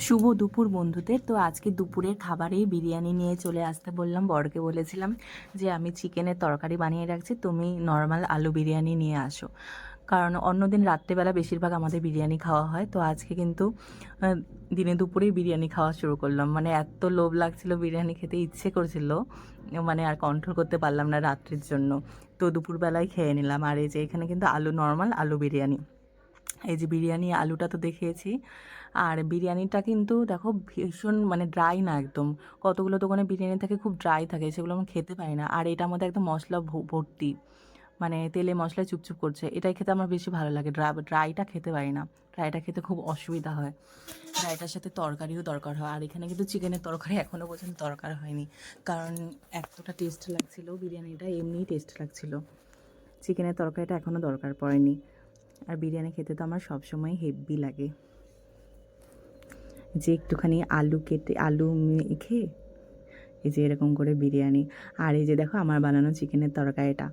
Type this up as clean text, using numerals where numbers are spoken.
শুভ দুপুর বন্ধুদের। তো আজকে দুপুরের খাবারেই বিরিয়ানি নিয়ে চলে আসতে বললাম, বরকে বলেছিলাম যে আমি চিকেনের তরকারি বানিয়ে রাখছি, তুমি নর্মাল আলু বিরিয়ানি নিয়ে আসো। কারণ অন্যদিন রাত্রেবেলা বেশিরভাগ আমাদের বিরিয়ানি খাওয়া হয়, তো আজকে কিন্তু দিনে দুপুরেই বিরিয়ানি খাওয়া শুরু করলাম। মানে এত লোভ লাগছিল, বিরিয়ানি খেতে ইচ্ছে করছিল, মানে আর কন্ট্রোল করতে পারলাম না রাত্রির জন্য। তো দুপুরবেলায় খেয়ে নিলাম। আর এই যে এখানে কিন্তু আলু, নর্মাল আলু বিরিয়ানি। এই যে বিরিয়ানি আলুটা তো দেখিয়েছি। আর বিরিয়ানিটা কিন্তু দেখো ভীষণ মানে ড্রাই না একদম। কতগুলো দোকানে বিরিয়ানি থাকে খুব ড্রাই থাকে, সেগুলো আমি খেতে পারি না। আর এটার মধ্যে একদম মশলা ভর্তি, মানে তেলে মশলায় চুপচুপ করছে। এটাই খেতে আমার বেশি ভালো লাগে। ড্রাইটা খেতে পারি না, ড্রাইটা খেতে খুব অসুবিধা হয়। ড্রাইটার সাথে তরকারিও দরকার হয়। আর এখানে কিন্তু চিকেনের তরকারি এখনও পর্যন্ত দরকার হয়নি, কারণ এতটা টেস্ট লাগছিল বিরিয়ানিটা, এমনিই টেস্ট লাগছিল। চিকেনের তরকারিটা এখনও দরকার পড়েনি। আর বিরিয়ানি খেতে তো আমার সবসময় হেভি লাগে। যে একটুখানি আলু কেটে, আলু মেখে এই যে এরকম করে বিরিয়ানি। আর এই যে দেখো আমার বানানো চিকেনের তরকারিটা।